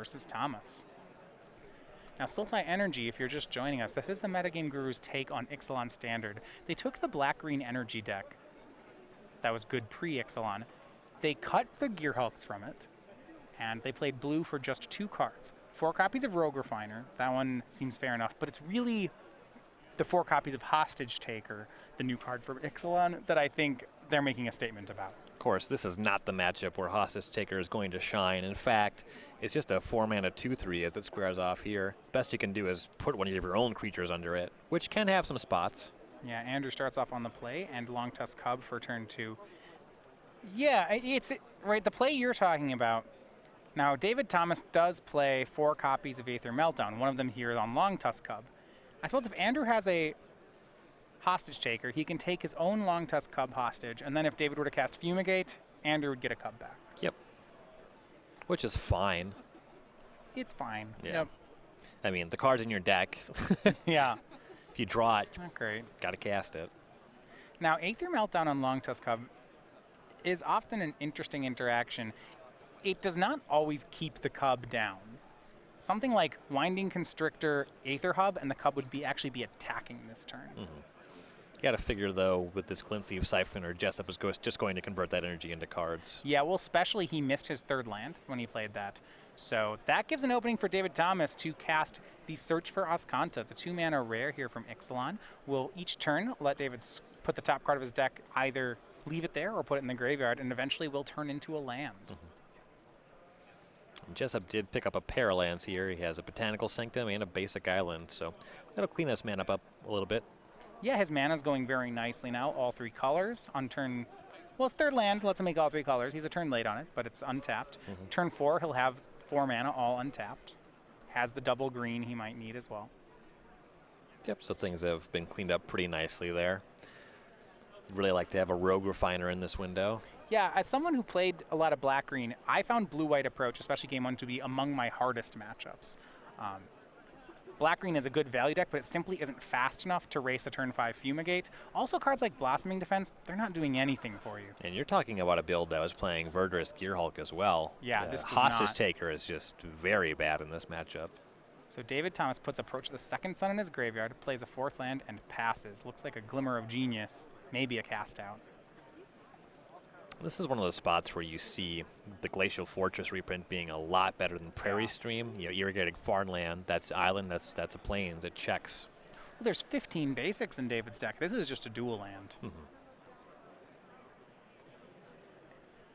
versus Thomas. Now, Sultai Energy, if you're just joining us, this is the Metagame Guru's take on Ixalan Standard. They took the black-green energy deck that was good pre-Ixalan. They cut the Gear Hulks from it, and they played blue for just 2 cards. 4 copies of Rogue Refiner. That one seems fair enough, but it's really the 4 copies of Hostage Taker, the new card for Ixalan, that I think they're making a statement about. Of course, this is not the matchup where Hostage Taker is going to shine. In fact, it's just a 4-mana 2/3 as it squares off here. Best you can do is put one of your own creatures under it, which can have some spots. Yeah, Andrew starts off on the play, and Long Tusk Cub for turn 2. Yeah, it's right, the play you're talking about. Now, David Thomas does play 4 copies of Aether Meltdown, one of them here on Long Tusk Cub. I suppose if Andrew has a Hostage Taker, he can take his own Long Tusk Cub hostage, and then if David were to cast Fumigate, Andrew would get a Cub back. Yep. Which is fine. It's fine. Yeah. Yep. I mean, the card's in your deck. Yeah. If you draw it, It's not great. gotta cast it. Now, Aether Meltdown on Long Tusk Cub is often an interesting interaction. It does not always keep the Cub down. Something like Winding Constrictor, Aether Hub, and the Cub would actually be attacking this turn. You gotta figure, though, with this Glint-Sleeve Siphoner, Jessup is just going to convert that energy into cards. Yeah, well, especially he missed his 3rd land when he played that. So that gives an opening for David Thomas to cast the Search for Azcanta, the 2-mana rare here from Ixalan. Will each turn let David put the top card of his deck, either leave it there or put it in the graveyard, and eventually will turn into a land. Jessup did pick up a pair of lands here. He has a Botanical Sanctum and a basic island, so that'll clean this mana up a little bit. Yeah, his mana's going very nicely now, all 3 colors. On turn, well, his 3rd land lets him make all 3 colors. He's a turn late on it, but it's untapped. Turn 4, he'll have 4 mana, all untapped. Has the double green he might need as well. Yep, so things have been cleaned up pretty nicely there. Really like to have a Rogue Refiner in this window. Yeah, as someone who played a lot of black-green, I found blue-white approach, especially game 1, to be among my hardest matchups. Black-green is a good value deck, but it simply isn't fast enough to race a turn 5 Fumigate. Also, cards like Blossoming Defense, they're not doing anything for you. And you're talking about a build that was playing Verdurous Gearhulk as well. Yeah, this does Hostage not. Taker is just very bad in this matchup. So David Thomas puts Approach to the 2nd Sun in his graveyard, plays a 4th land, and passes. Looks like a Glimmer of Genius, maybe a cast out. This is one of those spots where you see the Glacial Fortress reprint being a lot better than Prairie Stream. You know, irrigating farmland, that's island, that's a plains, it checks. Well, there's 15 basics in David's deck. This is just a dual land.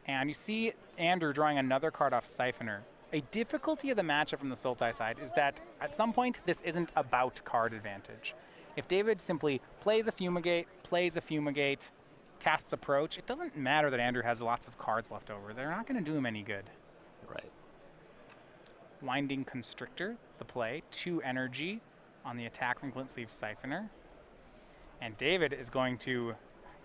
And you see Andrew drawing another card off Siphoner. A difficulty of the matchup from the Sultai side is that at some point this isn't about card advantage. If David simply plays a Fumigate, casts Approach, it doesn't matter that Andrew has lots of cards left over. They're not going to do him any good. Right. Winding Constrictor, the play, 2 energy on the attack from Glint-Sleeve Siphoner. And David is going to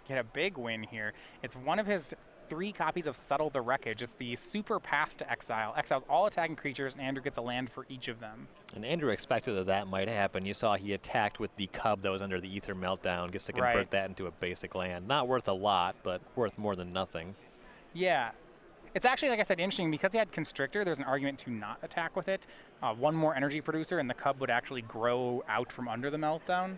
get a big win here. It's one of his 3 copies of Settle the Wreckage. It's the super Path to Exile. Exiles all attacking creatures, and Andrew gets a land for each of them. And Andrew expected that might happen. You saw he attacked with the Cub that was under the Aether Meltdown, gets to convert that into a basic land. Not worth a lot, but worth more than nothing. Yeah. It's actually, like I said, interesting. Because he had Constrictor, there's an argument to not attack with it. 1 more energy producer, and the Cub would actually grow out from under the Meltdown.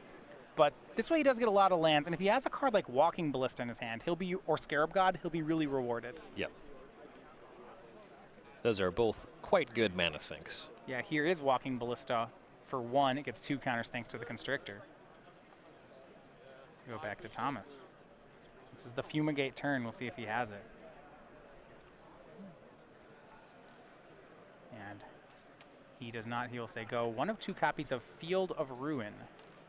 But this way he does get a lot of lands, and if he has a card like Walking Ballista in his hand, or Scarab God, he'll be really rewarded. Yep. Those are both quite good mana sinks. Yeah, here is Walking Ballista. For 1, it gets 2 counters thanks to the Constrictor. Go back to Thomas. This is the Fumigate turn. We'll see if he has it. And he does not. He will say go. 1 of 2 copies of Field of Ruin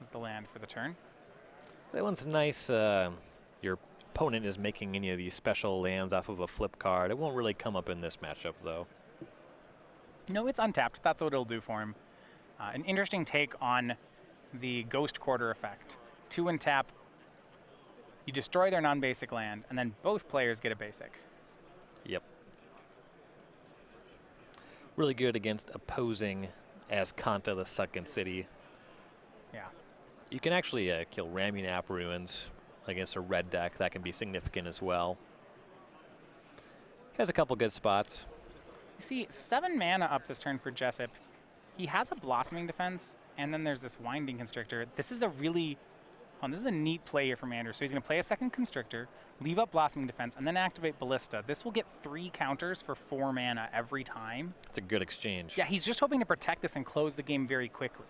is the land for the turn. That one's nice. Your opponent is making any of these special lands off of a flip card. It won't really come up in this matchup, though. No, it's untapped. That's what it'll do for him. An interesting take on the Ghost Quarter effect. 2 and tap. You destroy their non-basic land, and then both players get a basic. Yep. Really good against opposing Azcanta, the Sunken City. Yeah. You can actually kill Ramunap Ruins against a red deck. That can be significant as well. Has a couple good spots. You see 7 mana up this turn for Jessup. He has a Blossoming Defense, and then there's this Winding Constrictor. This is a really, this is a neat play here from Andrew. So he's going to play a second Constrictor, leave up Blossoming Defense, and then activate Ballista. This will get 3 counters for 4 mana every time. It's a good exchange. Yeah, he's just hoping to protect this and close the game very quickly.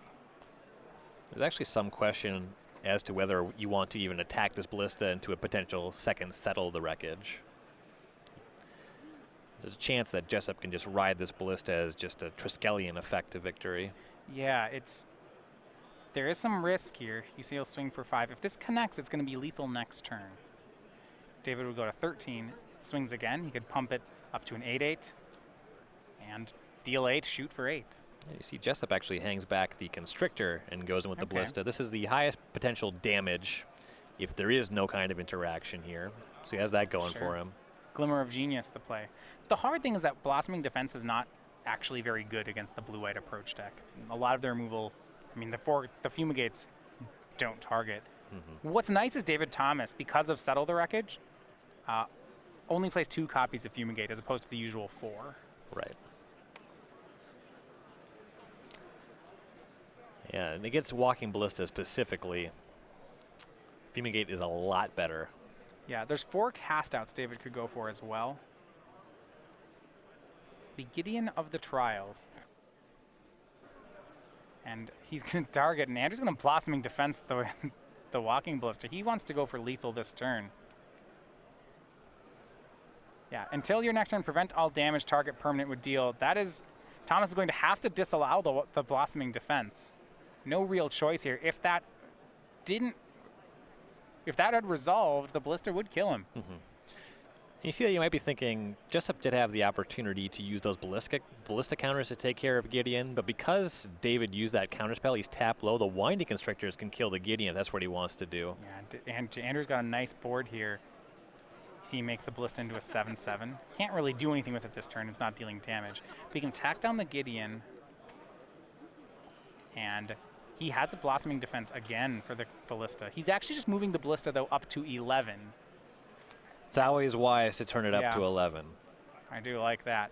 There's actually some question as to whether you want to even attack this Ballista into a potential second Settle the Wreckage. There's a chance that Jessup can just ride this Ballista as just a Triskelion effect to victory. Yeah, there is some risk here. You see he'll swing for 5. If this connects, it's going to be lethal next turn. David would go to 13. It swings again. He could pump it up to an 8/8 and deal 8, shoot for 8. You see Jessup actually hangs back the Constrictor and goes in with the Ballista. This is the highest potential damage if there is no kind of interaction here. So he has that going for him. Glimmer of Genius, the play. The hard thing is that Blossoming Defense is not actually very good against the blue-white approach deck. A lot of their removal, I mean, the Fumigates don't target. What's nice is David Thomas, because of Settle the Wreckage, only plays 2 copies of Fumigate as opposed to the usual 4. Right. Yeah, and against Walking Ballista specifically, Fumigate is a lot better. Yeah, there's 4 cast-outs David could go for as well. The Gideon of the Trials. And he's going to target, and Andrew's going to Blossoming Defense the Walking Ballista. He wants to go for lethal this turn. Yeah, until your next turn, prevent all damage target permanent would deal. That is, Thomas is going to have to disallow the Blossoming Defense. No real choice here. If that had resolved, the Ballista would kill him. You see that you might be thinking, Jessup did have the opportunity to use those ballista counters to take care of Gideon, but because David used that counterspell, he's tapped low, the Winding Constrictors can kill the Gideon. That's what he wants to do. Yeah, and Andrew's got a nice board here. See, he makes the Ballista into a 7/7. Can't really do anything with it this turn. It's not dealing damage. But he can tack down the Gideon, and he has a Blossoming Defense again for the Ballista. He's actually just moving the Ballista, though, up to 11. It's always wise to turn it up to 11. I do like that.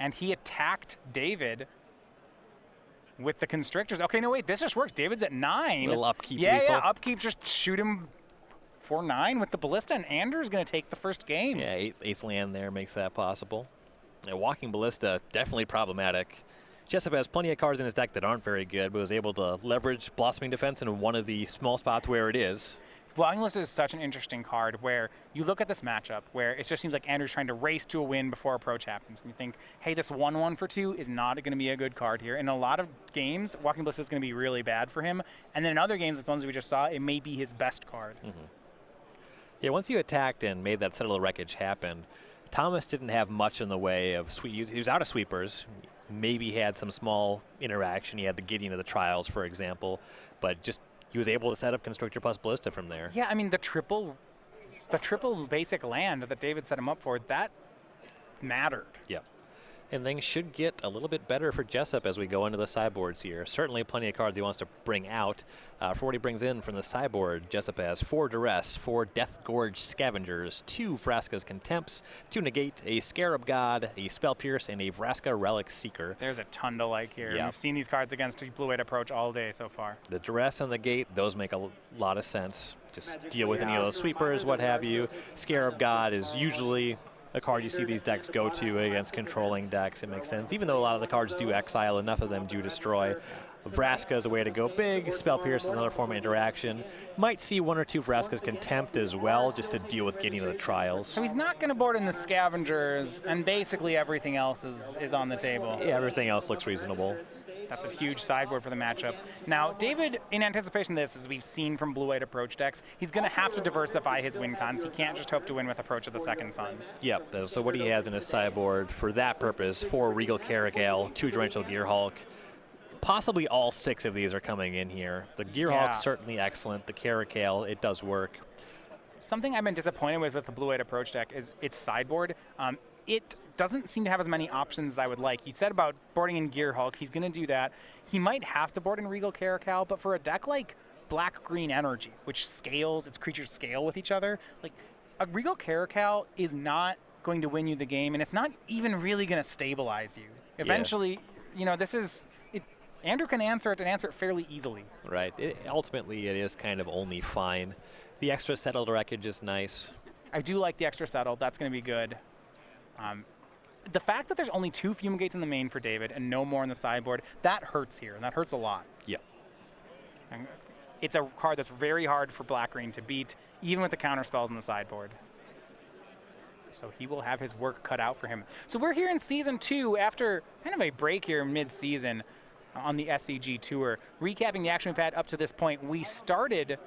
And he attacked David with the Constrictors. Okay, no, wait, this just works. David's at 9. Little upkeep Yeah, lethal. yeah, upkeep, just shoot him for 9 with the Ballista, and Andrew's going to take the first game. Yeah, eighth land there makes that possible. Yeah, Walking Ballista, definitely problematic. Jessup has plenty of cards in his deck that aren't very good, but was able to leverage Blossoming Defense in one of the small spots where it is. Walking Ballista is such an interesting card where you look at this matchup where it just seems like Andrew's trying to race to a win before approach happens. And you think, hey, this 1/1 for 2 is not going to be a good card here. In a lot of games, Walking Ballista is going to be really bad for him. And then in other games, the ones we just saw, it may be his best card. Yeah, once you attacked and made that Settle the Wreckage happen, Thomas didn't have much in the way of sweep. He was out of sweepers. Maybe he had some small interaction. He had the Gideon of the Trials, for example, but just he was able to set up Constrictor plus Ballista from there. Yeah, I mean, the triple basic land that David set him up for, that mattered. Yep. And things should get a little bit better for Jessup as we go into the sideboards here. Certainly plenty of cards he wants to bring out. For what he brings in from the sideboard, Jessup has 4 Duress, 4 Death Gorge Scavengers, 2 Vraska's Contempts, 2 Negate, a Scarab God, a Spell Pierce, and a Vraska Relic Seeker. There's a ton to like here. Yep. We've seen these cards against Blue-White Approach all day so far. The Duress and the Gate, those make a lot of sense. Just deal with any of those sweepers, what have you. Scarab God is usually a card you see these decks go to against controlling decks. It makes sense. Even though a lot of the cards do exile, enough of them do destroy. Vraska is a way to go big. Spell Pierce is another form of interaction. Might see 1 or 2 Vraska's Contempt as well, just to deal with getting to the Trials. So he's not going to board in the Scavengers, and basically everything else is on the table. Yeah, everything else looks reasonable. That's a huge sideboard for the matchup. Now, David, in anticipation of this, as we've seen from Blue-White Approach decks, he's going to have to diversify his win cons. He can't just hope to win with Approach of the Second Sun. Yep, so what he has in his sideboard for that purpose, 4 Regal Caracal, 2 Torrential Gearhulk. Possibly all 6 of these are coming in here. The Gearhulk's certainly excellent. The Caracal, it does work. Something I've been disappointed with the Blue-White Approach deck is its sideboard. It doesn't seem to have as many options as I would like. You said about boarding in Gearhulk, he's going to do that. He might have to board in Regal Caracal, but for a deck like Black-Green Energy, which scales, its creatures scale with each other, like a Regal Caracal is not going to win you the game, and it's not even really going to stabilize you. Eventually, you know, this is it. Andrew can answer it and answer it fairly easily. Right. Ultimately, it is kind of only fine. The extra settled wreckage is nice. I do like the extra settled. That's going to be good. The fact that there's only 2 Fumigates in the main for David and no more in the sideboard, that hurts here, and that hurts a lot. Yeah. And it's a card that's very hard for black-green to beat, even with the counter spells in the sideboard. So he will have his work cut out for him. So we're here in Season 2 after kind of a break here mid-season on the SCG Tour. Recapping the action we've had up to this point, we started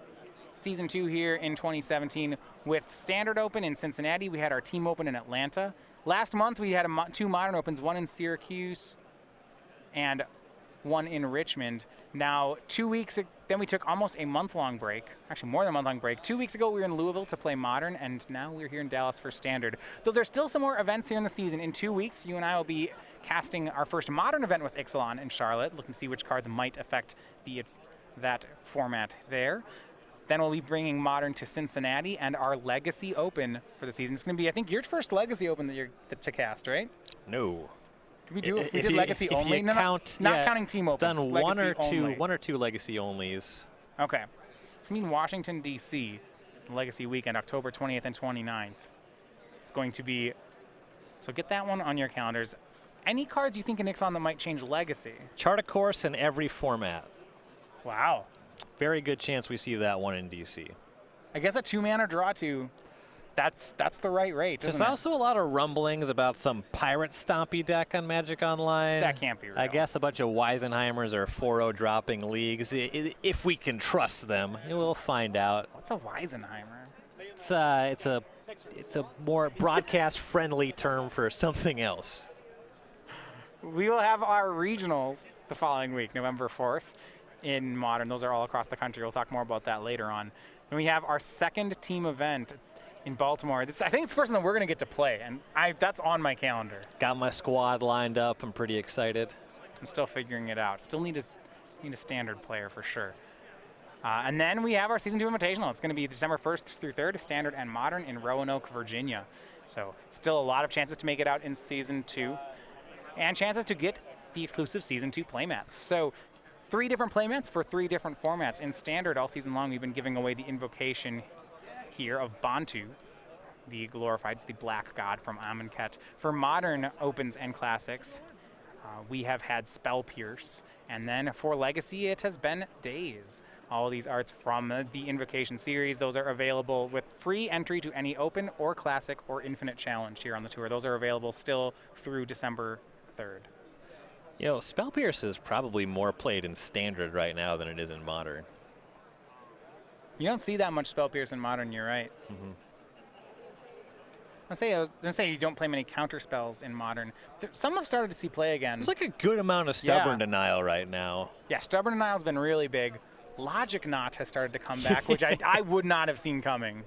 Season 2 here in 2017 with Standard Open in Cincinnati. We had our Team Open in Atlanta. Last month we had 2 Modern Opens, one in Syracuse and one in Richmond. Now 2 weeks, then we took almost a month-long break, actually more than a month-long break. 2 weeks ago we were in Louisville to play Modern, and now we're here in Dallas for Standard. Though there's still some more events here in the season. In 2 weeks, you and I will be casting our first Modern event with Ixalan in Charlotte, looking to see which cards might affect that format there. Then we'll be bringing Modern to Cincinnati and our Legacy Open for the season. It's going to be, I think, your first Legacy Open to cast, right? No. Did we do it? We did Legacy only? No, not counting Team Opens. Done one or two Legacy onlys. Okay. It's going to be in Washington, D.C., Legacy Weekend, October 20th and 29th. It's going to be, so get that one on your calendars. Any cards you think in Ixalan that might change Legacy? Chart a course in every format. Wow. Very good chance we see that one in DC. I guess a 2-mana draw to, that's the right rate. There's also a lot of rumblings about some Pirate Stompy deck on Magic Online. That can't be real. I guess a bunch of Weisenheimers are 4-0 dropping leagues. If we can trust them, we'll find out. What's a Weisenheimer? It's a more broadcast-friendly term for something else. We will have our regionals the following week, November 4th. In Modern. Those are all across the country. We'll talk more about that later on. Then we have our second team event in Baltimore. I think it's the person that we're going to get to play, and that's on my calendar. Got my squad lined up. I'm pretty excited. I'm still figuring it out. Still need a standard player for sure. And then we have our Season 2 Invitational. It's going to be December 1st through 3rd, Standard and Modern in Roanoke, Virginia. So still a lot of chances to make it out in Season 2, and chances to get the exclusive Season 2 playmats. So 3 different playmats for 3 different formats. In Standard, all season long, we've been giving away the invocation here of Bantu, the glorified, the black god from Amonkhet. For Modern Opens and Classics, we have had Spell Pierce. And then for Legacy, it has been Daze. All of these arts from the Invocation series, those are available with free entry to any Open or Classic or Infinite Challenge here on the tour. Those are available still through December 3rd. You know, Spell Pierce is probably more played in Standard right now than it is in Modern. You don't see that much Spell Pierce in Modern, you're right. Mm-hmm. I was going to say you don't play many counter spells in Modern. Some have started to see play again. There's like a good amount of Stubborn Denial right now. Yeah, Stubborn Denial's been really big. Logic Knot has started to come back, which I would not have seen coming.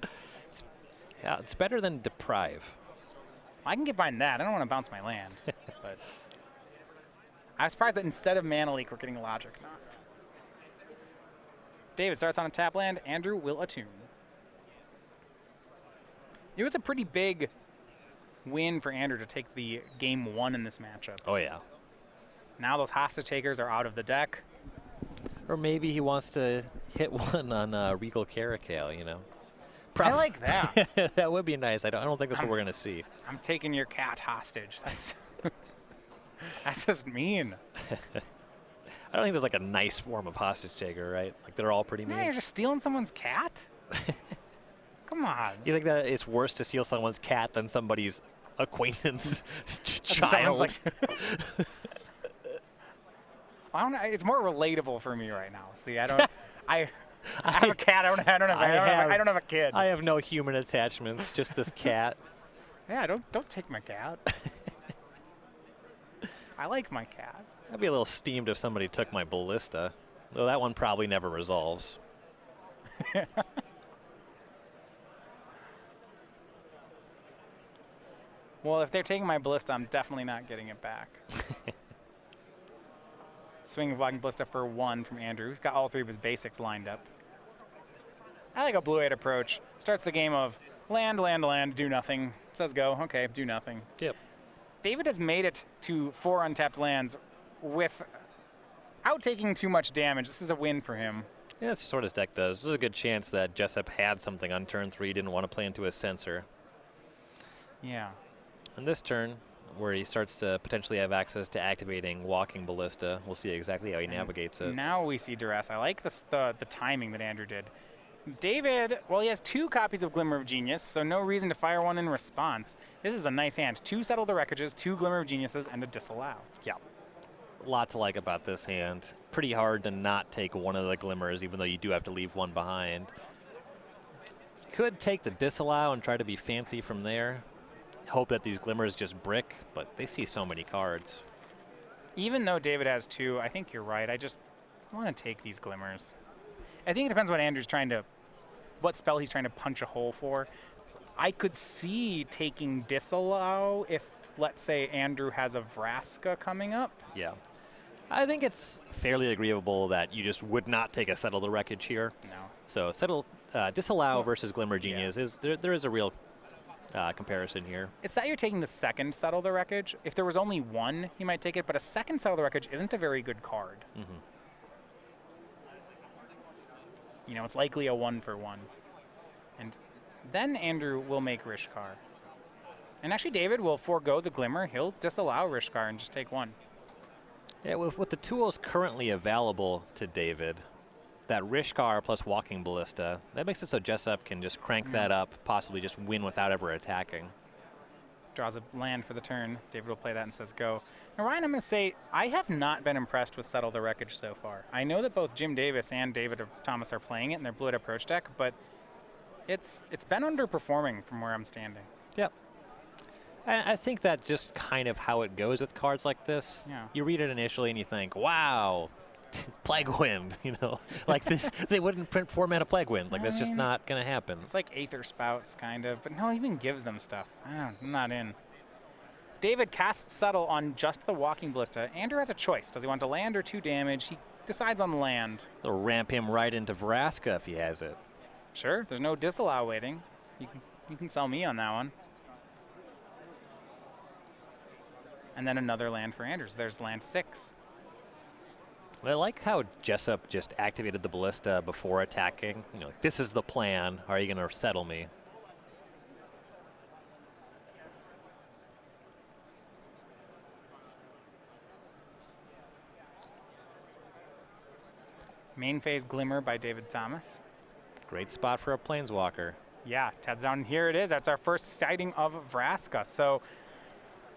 It's better than Deprive. I can get behind that. I don't want to bounce my land. But I was surprised that instead of Mana Leak, we're getting Logic Knot. David starts on a tap land. Andrew will attune. It was a pretty big win for Andrew to take the game 1 in this matchup. Oh, yeah. Now those hostage takers are out of the deck. Or maybe he wants to hit one on Regal Caracal, you know. I like that. That would be nice. I don't think that's what we're going to see. I'm taking your cat hostage. That's just mean. I don't think there's like a nice form of hostage taker, right? Like they're all pretty mean. No, you're just stealing someone's cat? Come on. You think that it's worse to steal someone's cat than somebody's acquaintance child? Like I don't know. It's more relatable for me right now. See, I have a cat. I don't have a kid. I have no human attachments. Just this cat. Yeah, don't take my cat. I like my cat. I'd be a little steamed if somebody took my Ballista, though that one probably never resolves. Well, if they're taking my Ballista, I'm definitely not getting it back. Swing of Blocking Ballista for 1 from Andrew. He's got all 3 of his basics lined up. I like a blue-8 approach. Starts the game of land, land, land, do nothing. Says go. Okay, do nothing. Yep. David has made it to 4 untapped lands without taking too much damage. This is a win for him. Yeah, that's what his deck does. There's a good chance that Jessup had something on turn 3, didn't want to play into his sensor. Yeah. And this turn, where he starts to potentially have access to activating Walking Ballista, we'll see exactly how he navigates it. Now we see duress. I like the timing that Andrew did. David, well, he has 2 copies of Glimmer of Genius, so no reason to fire one in response. This is a nice hand. 2 Settle the Wreckages, 2 Glimmer of Geniuses, and a Disallow. Yeah. A lot to like about this hand. Pretty hard to not take one of the Glimmers, even though you do have to leave one behind. You could take the Disallow and try to be fancy from there. Hope that these Glimmers just brick, but they see so many cards. Even though David has 2, I think you're right. I want to take these Glimmers. I think it depends what spell he's trying to punch a hole for. I could see taking Disallow if, let's say, Andrew has a Vraska coming up. Yeah. I think it's fairly agreeable that you just would not take a Settle the Wreckage here. No. So Disallow versus Glimmer Genius is there is a real comparison here. It's that you're taking the second Settle the Wreckage. If there was only one, he might take it, but a second Settle the Wreckage isn't a very good card. Mm-hmm. You know, it's likely a 1-for-1. And then Andrew will make Rishkar. And actually David will forego the Glimmer. He'll disallow Rishkar and just take 1. Yeah, with the tools currently available to David, that Rishkar plus Walking Ballista, that makes it so Jessup can just crank that up, possibly just win without ever attacking. Draws a land for the turn. David will play that and says go. Now, Ryan, I'm going to say I have not been impressed with Settle the Wreckage so far. I know that both Jim Davis and David Thomas are playing it in their Blue-White Approach deck, but it's been underperforming from where I'm standing. Yep. I think that's just kind of how it goes with cards like this. Yeah. You read it initially and you think, wow, Plague Wind, you know. Like this, they wouldn't print 4-mana Plague Wind. Like, that's just not going to happen. It's like Aether Spouts, kind of, but no, it even gives them stuff. I'm not in. David casts Settle on just the Walking Ballista. Andrew has a choice. Does he want to land or 2 damage? He decides on the land. They'll ramp him right into Vraska if he has it. Sure, there's no Disallow waiting. You can sell me on that one. And then another land for Andrews. There's land 6. I like how Jessup just activated the Ballista before attacking. You know, this is the plan. Are you going to settle me? Main phase Glimmer by David Thomas. Great spot for a Planeswalker. Yeah, tabs down. Here it is. That's our first sighting of Vraska. So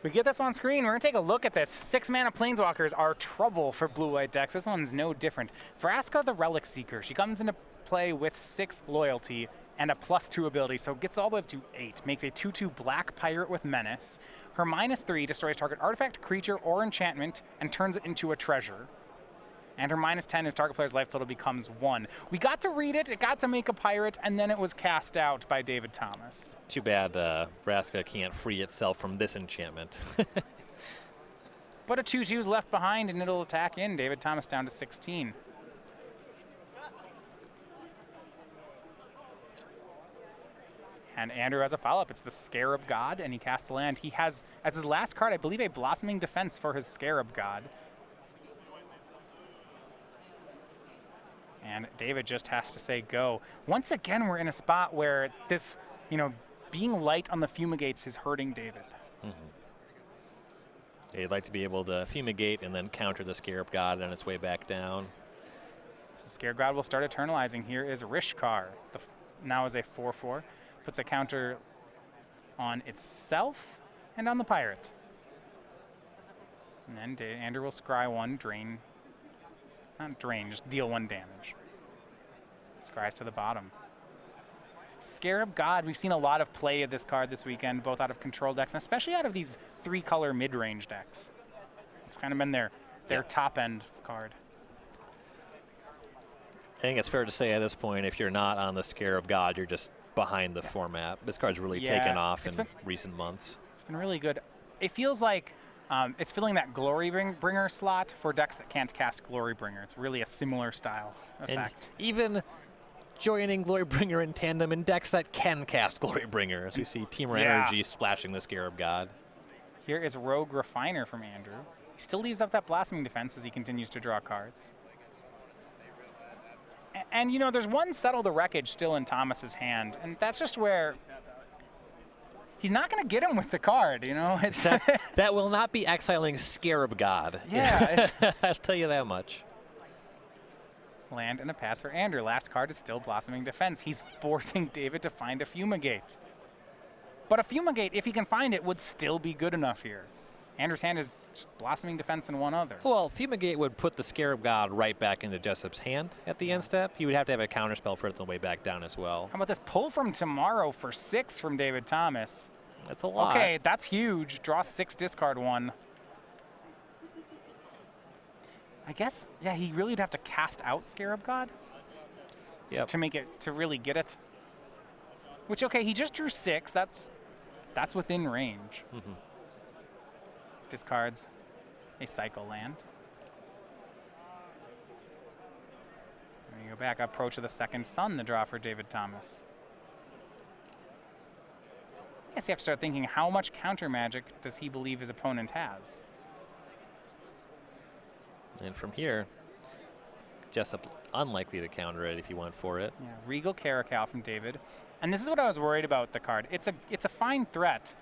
we get this on screen. We're going to take a look at this. 6-mana Planeswalkers are trouble for blue-white decks. This one's no different. Vraska, the Relic Seeker. She comes into play with 6 loyalty and a +2 ability, so gets all the way up to 8. Makes a 2/2 black pirate with menace. Her -3 destroys target artifact, creature, or enchantment and turns it into a treasure. And her -10 is target player's life total becomes 1. We got to read it, it got to make a pirate, and then it was cast out by David Thomas. Too bad Vraska can't free itself from this enchantment. But a 2/2 is left behind, and it'll attack in. David Thomas down to 16. And Andrew has a follow-up. It's the Scarab God, and he casts a land. He has, as his last card, I believe, a Blossoming Defense for his Scarab God. And David just has to say go. Once again, we're in a spot where this, being light on the Fumigates is hurting David. Mm-hmm. They'd like to be able to Fumigate and then counter the Scarab God on its way back down. So Scarab God will start eternalizing. Here is Rishkar. Now is a 4/4. Puts a counter on itself and on the pirate. And then Andrew will scry 1, drain. Not drain, just deal 1 damage. Scries to the bottom. Scarab God, we've seen a lot of play of this card this weekend, both out of control decks, and especially out of these 3-color mid-range decks. It's kind of been their top-end card. I think it's fair to say at this point, if you're not on the Scarab God, you're just behind the format. This card's really taken off in recent months. It's been really good. It feels like it's filling that Glory Bringer slot for decks that can't cast Glory Bringer. It's really a similar style effect. And even joining Glorybringer in tandem in decks that can cast Glorybringer, as we see Teamer Energy splashing the Scarab God. Here is Rogue Refiner from Andrew. He still leaves up that Blossoming Defense as he continues to draw cards. And you know, there's one Settle the Wreckage still in Thomas's hand, and that's just where he's not going to get him with the card, you know? It's that will not be exiling Scarab God. Yeah. I'll tell you that much. Land and a pass for Andrew. Last card is still Blossoming Defense. He's forcing David to find a Fumigate. But a Fumigate, if he can find it, would still be good enough here. Andrew's hand is just Blossoming Defense and one other. Well, Fumigate would put the Scarab God right back into Jessup's hand at the end step. He would have to have a counterspell for it on the way back down as well. How about this pull from Tomorrow for 6 from David Thomas? That's a lot. Okay, that's huge. Draw 6, discard 1. I guess, yeah, he really would have to cast out Scarab God to make it, to really get it. Which, okay, he just drew 6. That's within range. Mm-hmm. Discards a cycle land. There you go back. Approach of the Second Sun, the draw for David Thomas. I guess you have to start thinking, how much counter magic does he believe his opponent has? And from here, Jessup unlikely to counter it if he went for it. Yeah, Regal Caracal from David. And this is what I was worried about with the card. It's a fine threat.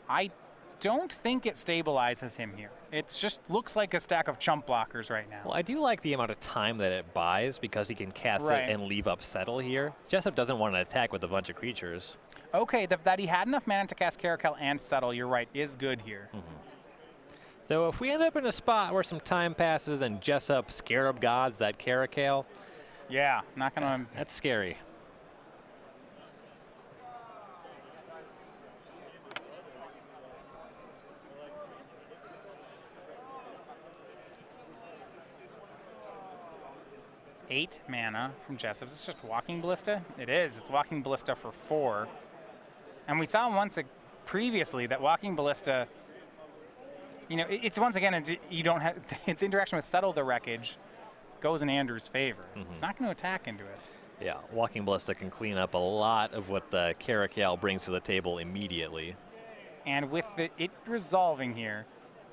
I don't think it stabilizes him here. It just looks like a stack of chump blockers right now. Well, I do like the amount of time that it buys because he can cast it and leave up Settle here. Jessup doesn't want to attack with a bunch of creatures. Okay, that he had enough mana to cast Caracal and Settle, you're right, is good here. Mm-hmm. Though if we end up in a spot where some time passes and Jessup Scarab Gods that Caracal, yeah, not gonna. That's scary. Eight mana from Jessup. Is this just Walking Ballista? It is. It's Walking Ballista for 4. And we saw once previously that Walking Ballista, you know, it's once again, you don't have its interaction with Settle the Wreckage goes in Andrew's favor. Mm-hmm. He's not going to attack into it. Yeah, Walking Ballista can clean up a lot of what the Caracal brings to the table immediately. And with it resolving here,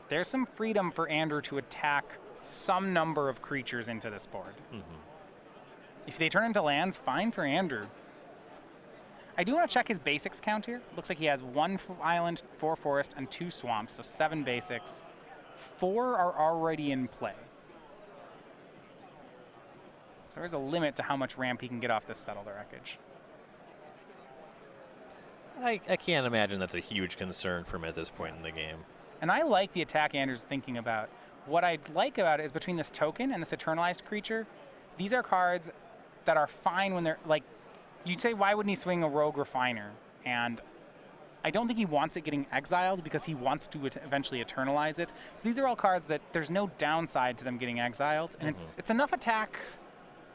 there's some freedom for Andrew to attack some number of creatures into this board. Mm-hmm. If they turn into lands, fine for Andrew. I do want to check his basics count here. Looks like he has 1 island, 4 forest, and 2 swamps, so 7 basics. 4 are already in play. So there's a limit to how much ramp he can get off this Settle the Wreckage. I can't imagine that's a huge concern for him at this point in the game. And I like the attack Andrew's thinking about. What I like about it is between this token and this Eternalized creature, these are cards that are fine when they're, like, you'd say, why wouldn't he swing a Rogue Refiner? And I don't think he wants it getting exiled because he wants to eventually eternalize it. So these are all cards that there's no downside to them getting exiled. And it's enough attack,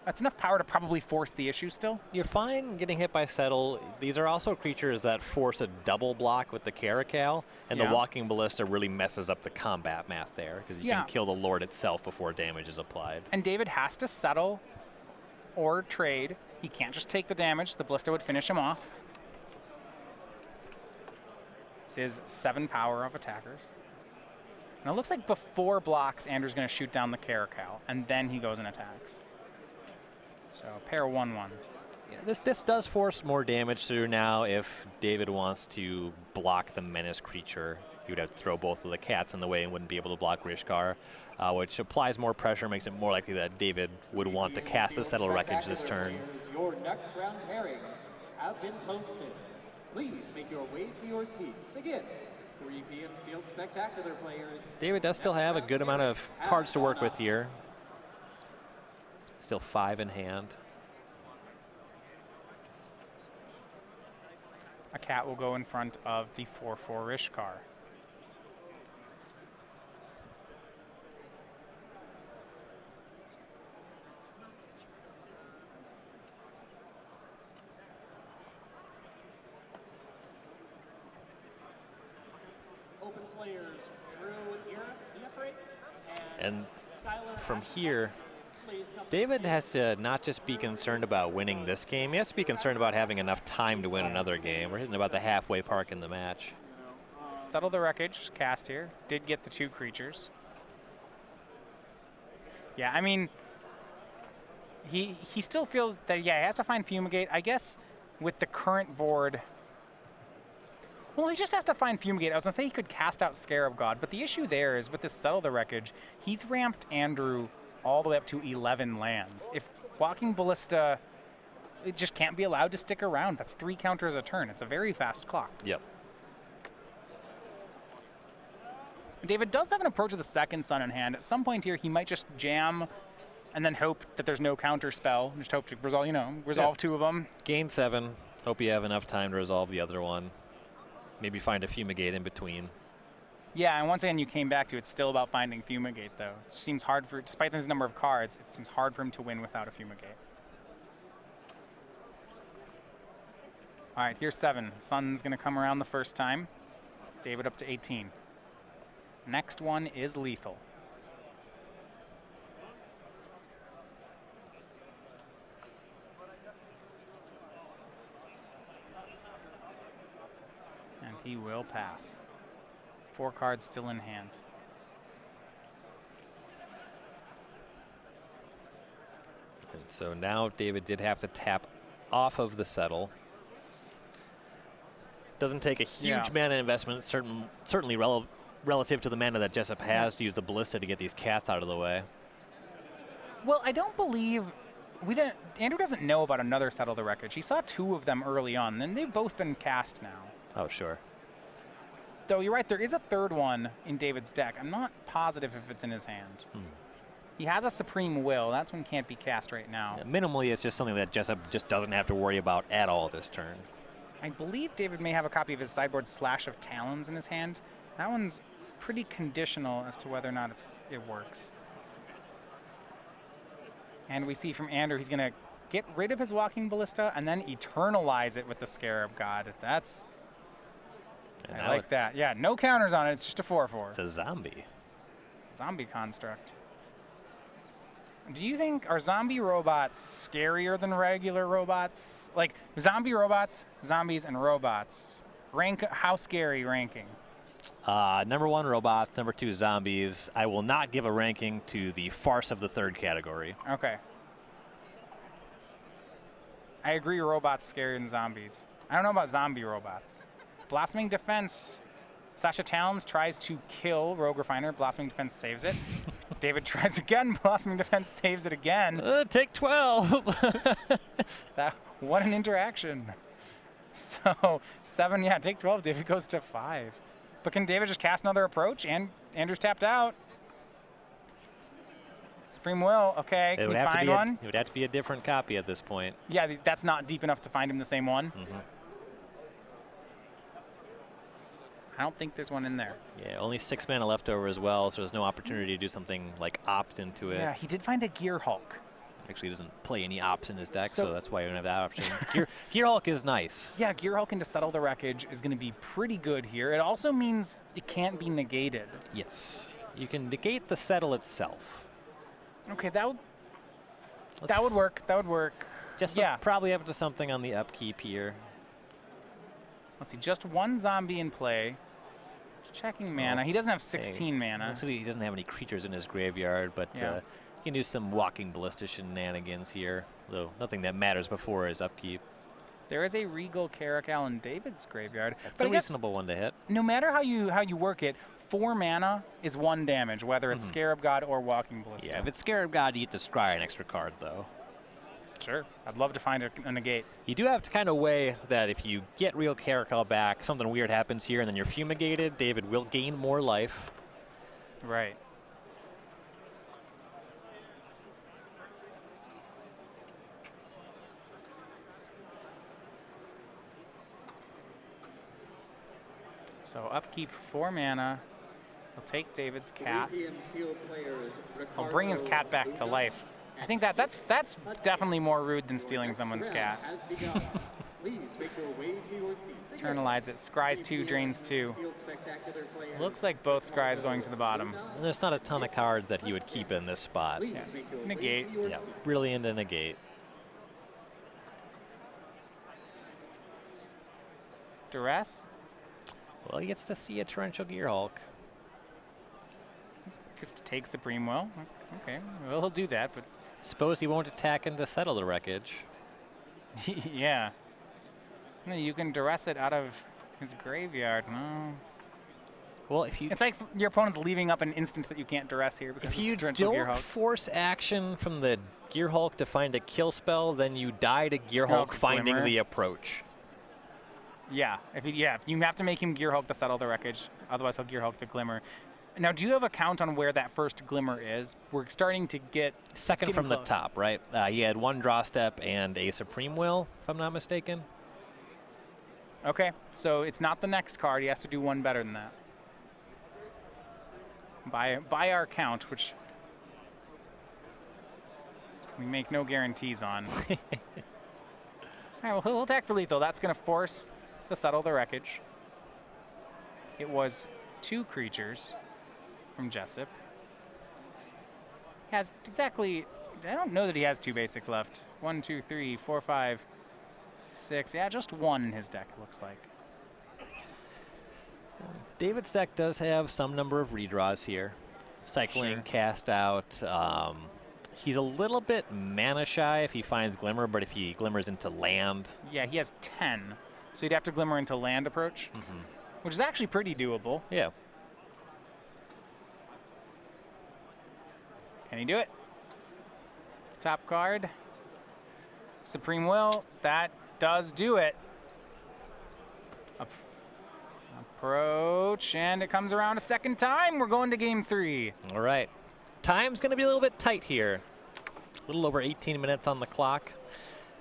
that's enough power to probably force the issue still. You're fine getting hit by Settle. These are also creatures that force a double block with the Caracal, and the Walking Ballista really messes up the combat math there because you can kill the Lord itself before damage is applied. And David has to settle or trade. He can't just take the damage. The Ballista would finish him off. This is 7 power of attackers. And it looks like before blocks, Andrew's going to shoot down the Caracal, and then he goes and attacks. So pair of 1/1s. Yeah, this does force more damage through now if David wants to block the Menace creature. He would have to throw both of the cats in the way and wouldn't be able to block Rishkar, which applies more pressure, makes it more likely that David would want to cast the Settle Wreckage this turn. Your next round pairings have been posted. Please make your way to your seats. Again, 3 p.m. sealed spectacular players. David does still have a good amount of cards to work with here. Still 5 in hand. A cat will go in front of the 4/4 Rishkar. Open players Drew And from here, David has to not just be concerned about winning this game, he has to be concerned about having enough time to win another game. We're hitting about the halfway mark in the match. Settle the Wreckage, cast here. Did get the 2 creatures. Yeah, I mean, he still feels that, yeah, he has to find Fumigate. I guess with the current board, well, he just has to find Fumigate. I was going to say he could cast out Scarab God, but the issue there is with this Settle the Wreckage, he's ramped Andrew all the way up to 11 lands. If Walking Ballista, it just can't be allowed to stick around. That's 3 counters a turn. It's a very fast clock. Yep. David does have an approach of the second Sun in hand. At some point here, he might just jam and then hope that there's no counter spell. Just hope to resolve, resolve 2 of them. Gain 7. Hope you have enough time to resolve the other one. Maybe find a Fumigate in between. Yeah, and once again, you came back to it's still about finding Fumigate, though. It seems hard for, despite his number of cards, it seems hard for him to win without a Fumigate. All right, here's 7. Sun's going to come around the first time. David up to 18. Next one is lethal. And he will pass. 4 cards still in hand. And so now David did have to tap off of the Settle. Doesn't take a huge mana investment, certainly relative to the mana that Jessup has to use the Ballista to get these cats out of the way. Well, I don't believe Andrew doesn't know about another Settle the Wreckage. He saw 2 of them early on, and they've both been cast now. Oh, sure. Though you're right, there is a 3rd one in David's deck. I'm not positive if it's in his hand. He has a Supreme Will. That's one can't be cast right now. Yeah, minimally, it's just something that Jessup just doesn't have to worry about at all this turn. I believe David may have a copy of his sideboard Slash of Talons in his hand. That one's pretty conditional as to whether or not it works. And we see from Andrew, he's going to get rid of his Walking Ballista and then eternalize it with the Scarab God. I like that. Yeah, no counters on it. It's just a 4/4. It's a zombie. Zombie construct. Do you think, are zombie robots scarier than regular robots? Like, zombie robots, zombies, and robots. How scary ranking? Number 1, robots. Number 2, zombies. I will not give a ranking to the farce of the 3rd category. Okay. I agree robots scarier than zombies. I don't know about zombie robots. Blossoming Defense. Slash of Talons tries to kill Rogue Refiner. Blossoming Defense saves it. David tries again. Blossoming Defense saves it again. Take 12. What an interaction. So 7, yeah, take 12. David goes to 5. But can David just cast another approach? And Andrew's tapped out. Supreme Will, okay. Can we find one? It would have to be a different copy at this point. Yeah, that's not deep enough to find him the same one. I don't think there's one in there. Yeah, only 6 mana left over as well, so there's no opportunity to do something like opt into it. Yeah, he did find a Gear Hulk. Actually, he doesn't play any ops in his deck, so that's why you don't have that option. Gear Hulk is nice. Yeah, Gear Hulk into Settle the Wreckage is going to be pretty good here. It also means it can't be negated. Yes. You can negate the Settle itself. Okay, that would work. That would work. Just probably up to something on the upkeep here. Let's see, just 1 zombie in play. Just checking mana. He doesn't have 16 mana. So he doesn't have any creatures in his graveyard, but he can do some Walking Ballista shenanigans here, though nothing that matters before his upkeep. There is a Regal Caracal in David's graveyard. That's a reasonable one to hit. No matter how you work it, 4 mana is 1 damage, whether it's Scarab God or Walking Ballista. Yeah, if it's Scarab God, you get to scry an extra card, though. Sure. I'd love to find a negate. You do have to kind of weigh that if you get Real Caracal back, something weird happens here, and then you're fumigated, David will gain more life. Right. So upkeep 4 mana. He'll take David's cat. He'll bring his cat back to life. I think that's definitely more rude than stealing someone's cat. Please make your way to your seats. Again, Internalize it. Scries 2, drains 2. Sealed Spectacular players. Looks like both Scries going to the bottom. And there's not a ton of cards that he would keep in this spot. Please Yeah. make your way Negate. to your Yeah, seats. really into negate. Duress. Well, he gets to see a Torrential Gearhulk. Gets to take Supreme Will. Okay, well, he'll do that, but Suppose he won't attack and to settle the wreckage. yeah. No, you can duress it out of his graveyard. No. Well, if you It's like your opponent's leaving up an instant that you can't duress here because if you it's Torrential don't Gearhulk. force action from the Gearhulk to find a kill spell, then you die to Gearhulk Gearhulk finding Glimmer. the approach. Yeah, if you have to make him Gearhulk to settle the wreckage, otherwise he'll Gearhulk the Glimmer. Now, do you have a count on where that first Glimmer is? We're starting to get Second getting from the close. top, right? He had one draw step and a Supreme Will, if I'm not mistaken. Okay, so it's not the next card. He has to do one better than that. By our count, which we make no guarantees on. All right, well, he'll attack for lethal. That's going to force the settle the wreckage. It was 2 creatures from Jessup. Has exactly, I don't know that he has 2 basics left. 1, 2, 3, 4, 5, 6. Yeah, just 1 in his deck, it looks like. David's deck does have some number of redraws here. Cycling, Sure. cast out. He's a little bit mana shy if he finds Glimmer, but if he glimmers into land, Yeah, he has 10. So he'd have to glimmer into land approach, which is actually pretty doable. yeah. Can he do it? Top card. Supreme Will. That does do it. Approach, and it comes around a second time. We're going to game 3. All right. Time's going to be a little bit tight here. A little over 18 minutes on the clock.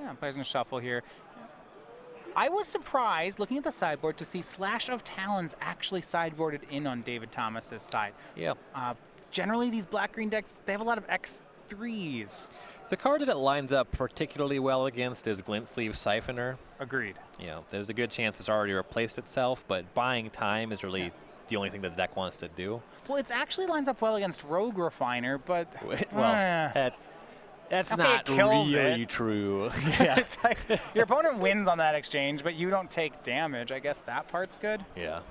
Yeah, players in shuffle here. I was surprised, looking at the sideboard, to see Slash of Talons actually sideboarded in on David Thomas's side. Yeah. Generally, these black-green decks, they have a lot of X3s. The card that it lines up particularly well against is Glint Sleeve Siphoner. Agreed. You know, there's a good chance it's already replaced itself, but buying time is really the only thing that the deck wants to do. Well, it actually lines up well against Rogue Refiner, but Well, that's Okay, not it kills really it. true. it's like your opponent wins on that exchange, but you don't take damage. I guess that part's good. Yeah.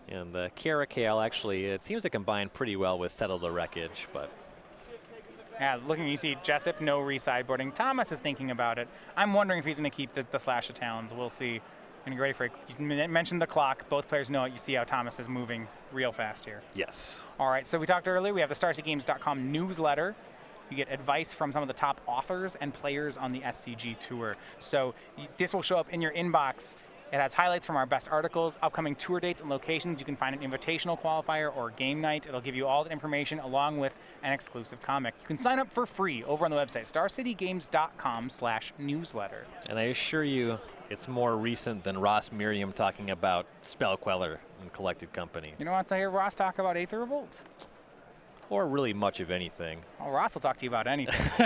And the Caracal actually, it seems to combine pretty well with Settle the Wreckage, but Yeah, looking, you see Jessup, no re-sideboarding. Thomas is thinking about it. I'm wondering if he's going to keep the Slash of Talons. We'll see. And get ready for it. You mentioned the clock. Both players know it. You see how Thomas is moving real fast here. yes. All right, so we talked earlier. We have the StarCityGames.com newsletter. You get advice from some of the top authors and players on the SCG Tour. So this will show up in your inbox. It has highlights from our best articles, upcoming tour dates and locations. You can find an invitational qualifier or game night. It'll give you all the information along with an exclusive comic. You can sign up for free over on the website, starcitygames.com/newsletter. And I assure you, it's more recent than Ross Miriam talking about Spell Queller and Collected Company, You don't want to hear Ross talk about Aether Revolt? or really much of anything. Well, Ross will talk to you about anything.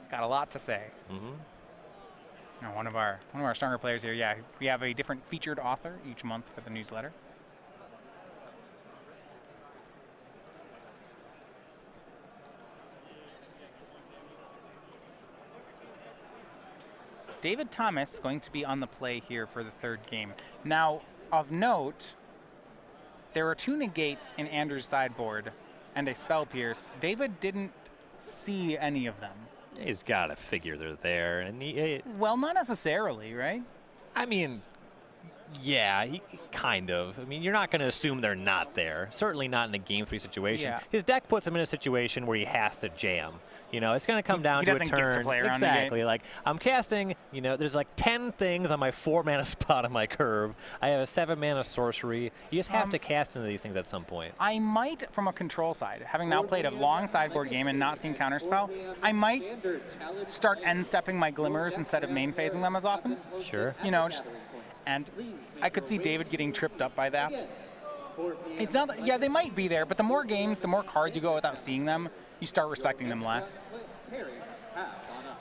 Got a lot to say. Now, one of our stronger players here. Yeah, we have a different featured author each month for the newsletter. David Thomas going to be on the play here for the third game. Now, of note, there are 2 negates in Andrew's sideboard and a Spell Pierce. David didn't see any of them. He's got to figure they're there. And Well, not necessarily, right? I mean, yeah, kind of. I mean, you're not going to assume they're not there. Certainly not in a Game 3 situation. Yeah. His deck puts him in a situation where he has to jam. You know, it's going to come down to a doesn't turn. get to play around exactly. Like, I'm casting, you know, there's like 10 things on my 4-mana spot on my curve. I have a 7-mana sorcery. You just have to cast into these things at some point. I might, from a control side, having now played a long sideboard game and not seen Counterspell, I might start end-stepping my Glimmers instead of main phasing them as often. Sure. You know, and I could see David getting tripped up by that. It's not. Yeah, they might be there, but the more games, the more cards you go without seeing them, you start respecting them less.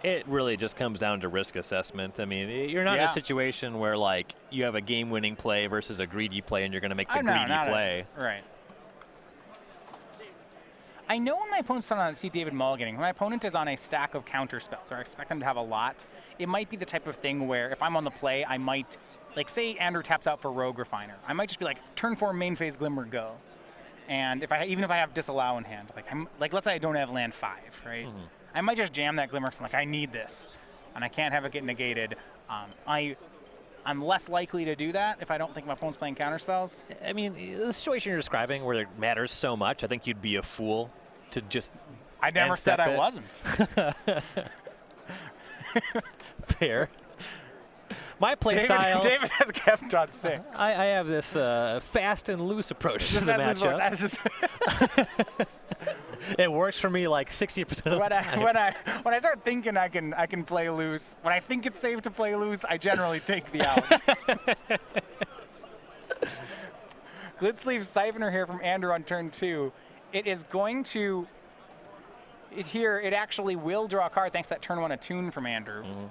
It really just comes down to risk assessment. I mean, you're not in a situation where like you have a game-winning play versus a greedy play, and you're going to make the greedy play. Right. I know when my opponent's on see David mulliganing, when my opponent is on a stack of counter spells, or I expect them to have a lot, it might be the type of thing where if I'm on the play, I might, like say Andrew taps out for Rogue Refiner, I might just be like, turn 4 main phase Glimmer, go. And even if I have Disallow in hand, like let's say I don't have land 5, right? Mm-hmm. I might just jam that Glimmer, so I'm like, I need this, and I can't have it get negated. I'm less likely to do that if I don't think my opponent's playing counter spells. I mean, the situation you're describing where it matters so much, I think you'd be a fool to just I never said I wasn't. Fair. My play style... David has kept on 6. I have this fast and loose approach to the matchup. It works for me like 60% of the time. When I start thinking I can play loose, when I think it's safe to play loose, I generally take the out. Glidsleeve Siphoner here from Andrew on turn 2. It is going to... It actually will draw a card thanks to that turn 1 attune from Andrew. Mm-hmm.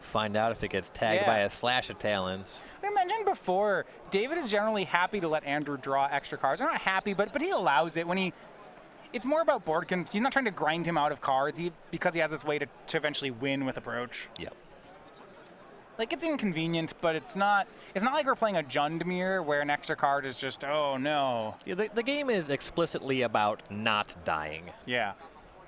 Find out if it gets tagged by a Slash of Talons. I mentioned before, David is generally happy to let Andrew draw extra cards. They're not happy, but he allows it when he... It's more about board he's not trying to grind him out of cards because he has this way to eventually win with approach. Yep. Like, it's inconvenient, but it's not like we're playing a Jundmere where an extra card is just, oh, no. Yeah, the game is explicitly about not dying. Yeah.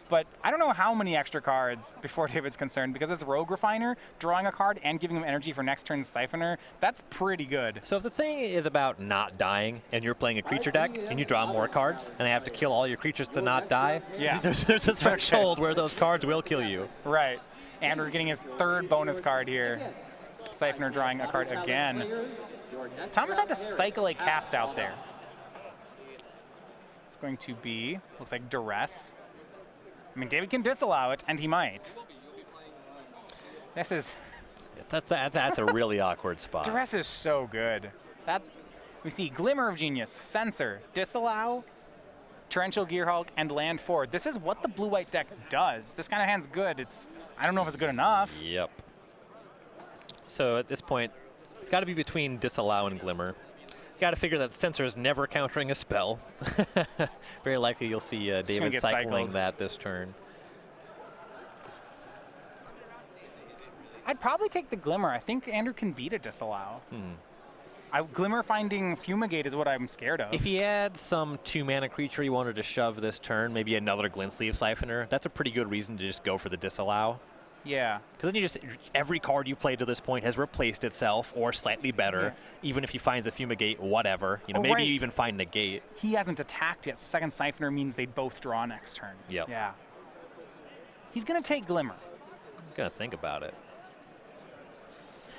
But I don't know how many extra cards before David's concerned, because this Rogue Refiner, drawing a card and giving him energy for next turn's Siphoner, that's pretty good. So if the thing is about not dying, and you're playing a creature deck, and you draw more cards, and I have to kill all your creatures to not die, there's a threshold where those cards will kill you. Right. And we're getting his 3rd bonus card here. Siphoner drawing a card again. Thomas had to cycle a cast out there. It's going to be, looks like Duress. I mean, David can disallow it, and he might. This is... That's a really awkward spot. Duress is so good. We see Glimmer of Genius, Censor, Disallow, Torrential Gearhulk, and Land 4. This is what the blue-white deck does. This kind of hand's good. I don't know if it's good enough. Yep. So at this point, it's got to be between Disallow and Glimmer. You got to figure that Censor is never countering a spell. Very likely you'll see David cycling that this turn. I'd probably take the Glimmer. I think Andrew can beat a Disallow. Glimmer finding Fumigate is what I'm scared of. If he had some 2-mana creature he wanted to shove this turn, maybe another Glidsleeve Siphoner, that's a pretty good reason to just go for the Disallow. Yeah. Because then every card you played to this point has replaced itself or slightly better, even if he finds a Fumigate, whatever. Maybe you even find Negate. He hasn't attacked yet, so second Siphoner means they both draw next turn. Yep. Yeah. He's going to take Glimmer. I'm going to think about it.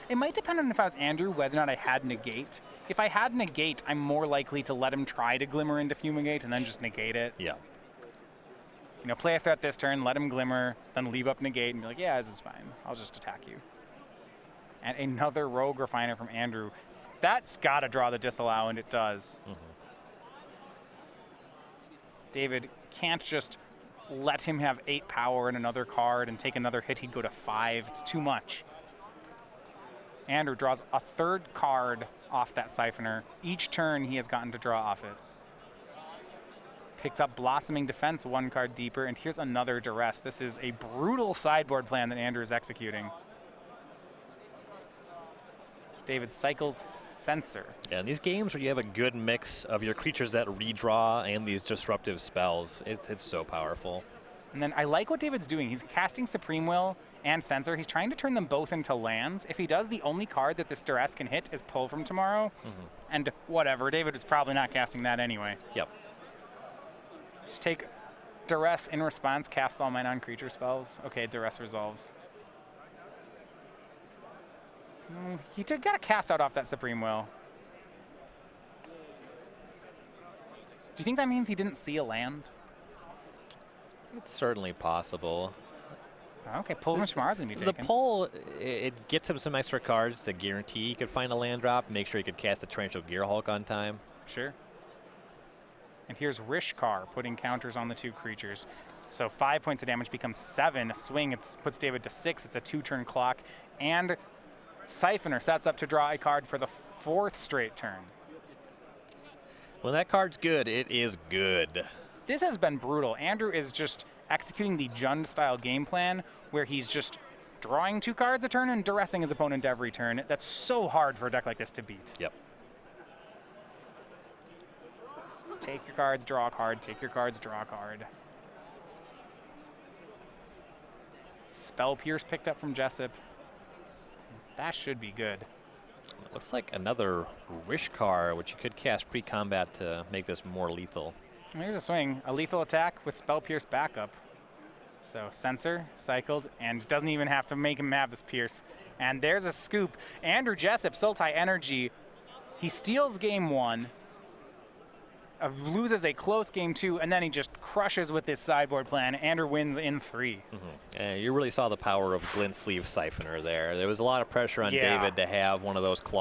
It might depend on if I was Andrew, whether or not I had Negate. If I had Negate, I'm more likely to let him try to Glimmer into Fumigate and then just negate it. Yeah. Play a threat this turn, let him Glimmer, then leave up Negate and be like, yeah, this is fine. I'll just attack you. And another Rogue Refiner from Andrew. That's got to draw the Disallow, and it does. Mm-hmm. David can't just let him have 8 power and another card and take another hit. He'd go to 5. It's too much. Andrew draws a 3rd card off that Siphoner. Each turn he has gotten to draw off it. Picks up Blossoming Defense 1 card deeper, and here's another Duress. This is a brutal sideboard plan that Andrew is executing. David cycles Censor. Yeah, in these games where you have a good mix of your creatures that redraw and these disruptive spells, it's so powerful. And then I like what David's doing. He's casting Supreme Will and Censor. He's trying to turn them both into lands. If he does, the only card that this Duress can hit is Pull from Tomorrow. Mm-hmm. And whatever, David is probably not casting that anyway. Yep. Just take Duress in response, cast all my non-creature spells. Okay, Duress resolves. He got a cast out off that Supreme Will. Do you think that means he didn't see a land? It's certainly possible. Okay, pull from Schmar's going to be The taken. pull, it gets him some extra cards to guarantee he could find a land drop, make sure he could cast a Torrential Gearhulk on time. Sure. And here's Rishkar putting counters on the 2 creatures. So 5 points of damage becomes 7. A swing, it puts David to 6. It's a 2-turn clock. And Siphoner sets up to draw a card for the 4th straight turn. When that card's good, it is good. This has been brutal. Andrew is just executing the Jund-style game plan where he's just drawing 2 cards a turn and duressing his opponent every turn. That's so hard for a deck like this to beat. Yep. Take your cards, draw a card. Take your cards, draw a card. Spell Pierce picked up from Jessup. That should be good. It looks like another Rishkar, which you could cast pre-combat to make this more lethal. And here's a swing. A lethal attack with Spell Pierce backup. So Censor, cycled, and doesn't even have to make him have this Pierce. And there's a scoop. Andrew Jessup, Sultai Energy. He steals game 1. Loses a close game 2, and then he just crushes with his sideboard plan. Andrew wins in 3. And you really saw the power of Glint Sleeve Siphoner there. There was a lot of pressure on Yeah. David to have one of those claws.